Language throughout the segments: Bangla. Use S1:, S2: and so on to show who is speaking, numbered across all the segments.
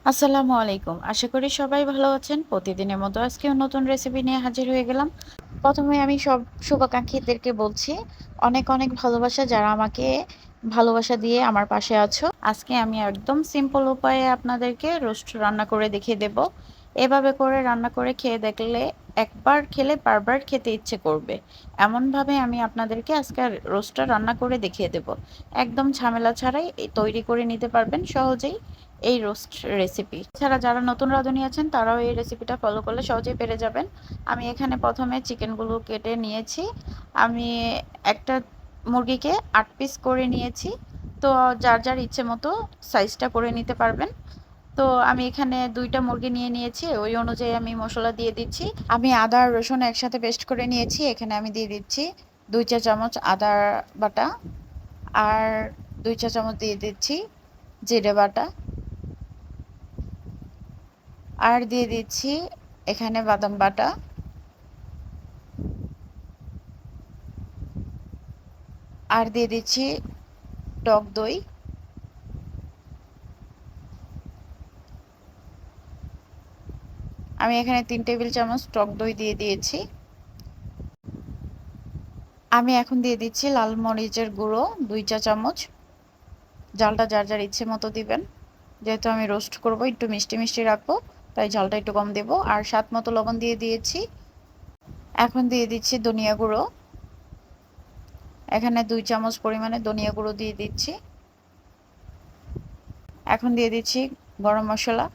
S1: আসসালামু আলাইকুম। আশা করি সবাই ভালো আছেন। প্রতিদিনের মতো আজকেও নতুন রেসিপি নিয়ে হাজির হয়ে গেলাম। প্রথমে আমি সব শুভাকাঙ্ক্ষীদেরকে বলছি অনেক অনেক ভালোবাসা, যারা আমাকে ভালোবাসা দিয়ে আমার পাশে আছো। আজকে আমি একদম সিম্পল উপায়ে আপনাদেরকে রোস্ট রান্না করে দেখিয়ে দেব। এভাবে করে রান্না করে খেয়ে দেখলে একবার খেলে বারবার খেতে ইচ্ছে করবে। এমনভাবে আমি আপনাদেরকে আজকে রোস্টটা রান্না করে দেখিয়ে দেব। একদম ঝামেলা ছাড়াই তৈরি করে নিতে পারবেন সহজেই এই রোস্ট রেসিপি। এছাড়া যারা নতুন রাঁধুনি আছেন তারাও এই রেসিপিটা ফলো করলে সহজেই পেরে যাবেন। আমি এখানে প্রথমে চিকেনগুলো কেটে নিয়েছি। আমি একটা মুরগিকে ৮ পিস করে নিয়েছি। তো যার যার ইচ্ছে মতো সাইজটা করে নিতে পারবেন। তো আমি এখানে ২টা মুরগি নিয়ে নিয়েছি, ওই অনুযায়ী আমি মশলা দিয়ে দিচ্ছি। আমি আদা আর রসুন একসাথে পেস্ট করে নিয়েছি। এখানে আমি দিয়ে দিচ্ছি ২ চা চামচ আদা বাটা, আর ২ চা চামচ দিয়ে দিচ্ছি জিরে বাটা, আর দিয়ে দিচ্ছি এখানে বাদাম বাটা, আর দিয়ে দিচ্ছি টক দই। আমি এখানে ৩ টেবিল চামচ টক দই দিয়ে দিয়েছি। আমি এখন দিয়ে দিচ্ছি লাল মরিচের গুঁড়ো ২ চা চামচ। ঝালটা যার যার ইচ্ছে মতো দিবেন। যেহেতু আমি রোস্ট করব, একটু মিষ্টি মিষ্টি রাখবো, তাই ঝালটা একটু কম দেব। আর স্বাদ মতো লবণ দিয়ে দিয়েছি। এখন দিয়ে দিচ্ছি ধনিয়া গুঁড়ো। এখানে ২ চামচ পরিমাণে ধনিয়া গুঁড়ো দিয়ে দিচ্ছি। এখন দিয়ে দিচ্ছি গরম মশলা।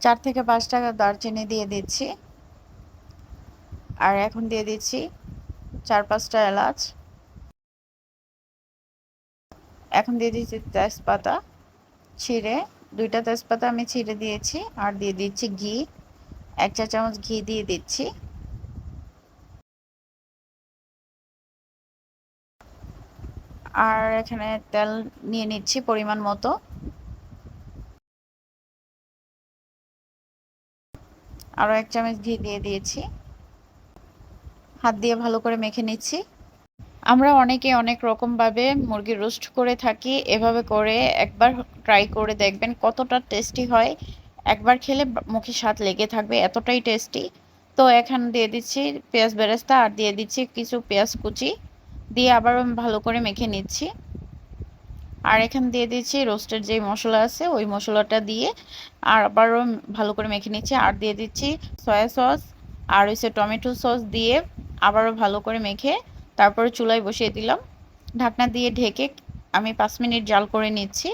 S1: ৪ থেকে ৫টা দারচিনি দিয়ে দিচ্ছি। আর এখন দিয়ে দিচ্ছি ৪-৫টা এলাচ। এখন দিয়ে দিচ্ছি তেজপাতা ছিঁড়ে, ২টা তেজপাতা আমি ছিঁড়ে দিয়েছি। আর দিয়ে দিচ্ছি ঘি, ১ চা চামচ ঘি দিয়ে দিচ্ছি। আর এখানে তেল নিয়ে নিচ্ছি পরিমাণ মতো। আরও ১ চামচ ঘি দিয়ে দিয়েছি। হাত দিয়ে ভালো করে মেখে নিচ্ছি। আমরা অনেকে অনেক রকমভাবে মুরগি রোস্ট করে থাকি। এভাবে করে একবার ট্রাই করে দেখবেন কতটা টেস্টি হয়। একবার খেলে মুখে স্বাদ লেগে থাকবে, এতটাই টেস্টি। তো এখন দিয়ে দিচ্ছি পেঁয়াজ বেরেস্তা, আর দিয়ে দিচ্ছি কিছু পেঁয়াজ কুচি দিয়ে আবারও ভালো করে মেখে নিচ্ছি। আর এখানে দিয়ে দিচ্ছি রোস্টের যে মশলা আছে ওই মশলাটা দিয়ে আর আবারও ভালো করে মেখে নিচ্ছি। আর দিয়ে দিচ্ছি সয়া সস আর হচ্ছে টমেটো সস দিয়ে আবারও ভালো করে মেখে তারপরে চুলায় বসিয়ে দিলাম। ঢাকনা দিয়ে ঢেকে আমি ৫ মিনিট জাল করে নিচ্ছি।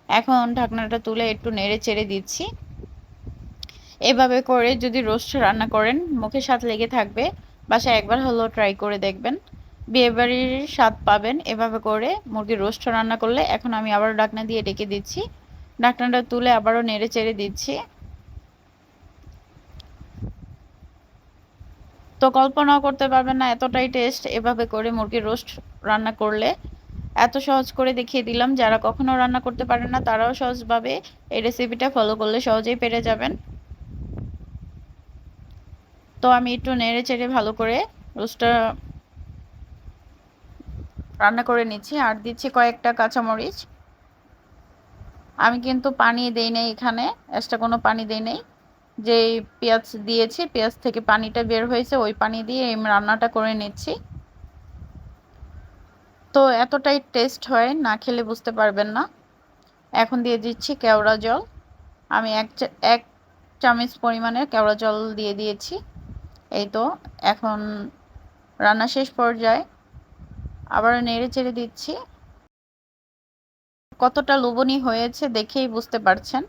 S1: এখন ঢাকনাটা তুলে একটু নেড়ে চেড়ে দিচ্ছি। এভাবে করে যদি রোস্ট রান্না করেন মুখে স্বাদ লেগে থাকবে। বাসায় একবার হলেও ট্রাই করে দেখবেন, বিয়েবাড়ির স্বাদ পাবেন এভাবে করে মুরগির রোস্ট রান্না করলে। এখন আমি আবারও ঢাকনা দিয়ে ঢেকে দিচ্ছি। ঢাকনাটা তুলে আবারও নেড়ে চেড়ে দিচ্ছি। তো কল্পনাও করতে পারবেন না এতটাই টেস্ট এভাবে করে মুরগির রোস্ট রান্না করলে। এত সহজ করে দেখিয়ে দিলাম, যারা কখনো রান্না করতে পারেন না তারাও সহজভাবে এই রেসিপিটা ফলো করলে সহজেই পেরে যাবেন। তো আমি একটু নেড়ে চেড়ে ভালো করে রোস্টটা রান্না করে নিচ্ছি। আর দিচ্ছি কয়েকটা কাঁচামরিচ। আমি কিন্তু পানি দেই নাই, এখানে এক্সট্রা কোনো পানি দেই নাই। যেই পেঁয়াজ দিয়েছি পেঁয়াজ থেকে পানিটা বের হয়েছে ওই পানি দিয়ে এই রান্নাটা করে নিচ্ছি। তো এতটাই টেস্ট হয়, না খেলে বুঝতে পারবেন না। এখন দিয়ে দিচ্ছি কেওড়া জল। আমি এক চামচ পরিমাণের কেওড়া জল দিয়ে দিয়েছি। এই তো এখন রান্না শেষ পর্যায়ে আবার নেড়ে চেড়ে দিচ্ছি। কতটা লোভনীয় হয়েছে দেখেই বুঝতে পারছেন।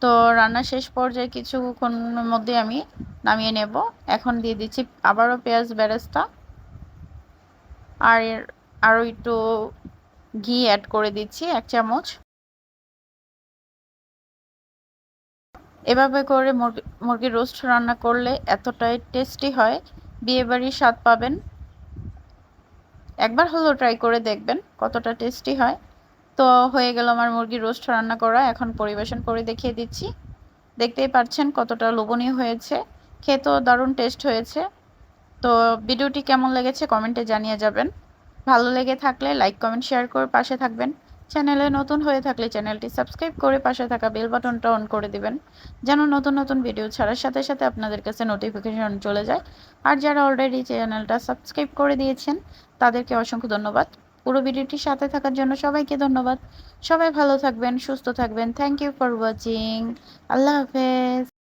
S1: তো রান্না শেষ পর্যায়ে কিছুক্ষণের মধ্যে আমি নামিয়ে নেব। এখন দিয়ে দিচ্ছি আবারও পেঁয়াজ বেরেস্তা, আর আরও একটু ঘি অ্যাড করে দিচ্ছি ১ চামচ। এভাবে করে মুরগির রোস্ট রান্না করলে এতটাই টেস্টি হয়, বিয়েবাড়ির স্বাদ পাবেন। একবার হলেও ট্রাই করে দেখবেন কতটা টেস্টি হয়। তো হয়ে গেল আমার মুরগির রোস্ট রান্না করা। এখন পরিবেশন করে দেখিয়ে দিচ্ছি। দেখতেই পাচ্ছেন কতটা লোভনীয় হয়েছে, খেতেও দারুণ টেস্ট হয়েছে। তো ভিডিওটি কেমন লেগেছে কমেন্টে জানিয়ে যাবেন। ভালো লেগে থাকলে লাইক কমেন্ট শেয়ার করে পাশে থাকবেন। চ্যানেলে নতুন হয়ে থাকলে চ্যানেলটি সাবস্ক্রাইব করে পাশে থাকা বেল বাটনটা অন করে দিবেন, যেন নতুন নতুন ভিডিও ছাড়ার সাথে সাথে আপনাদের কাছে নোটিফিকেশন চলে যায়। আর যারা অলরেডি চ্যানেলটা সাবস্ক্রাইব করে দিয়েছেন তাদেরকে অসংখ্য ধন্যবাদ। পুরো ভিডিওটির সাথে থাকার জন্য সবাইকে ধন্যবাদ। সবাই ভালো থাকবেন, সুস্থ থাকবেন। Thank you for watching. আল্লাহ হাফেজ।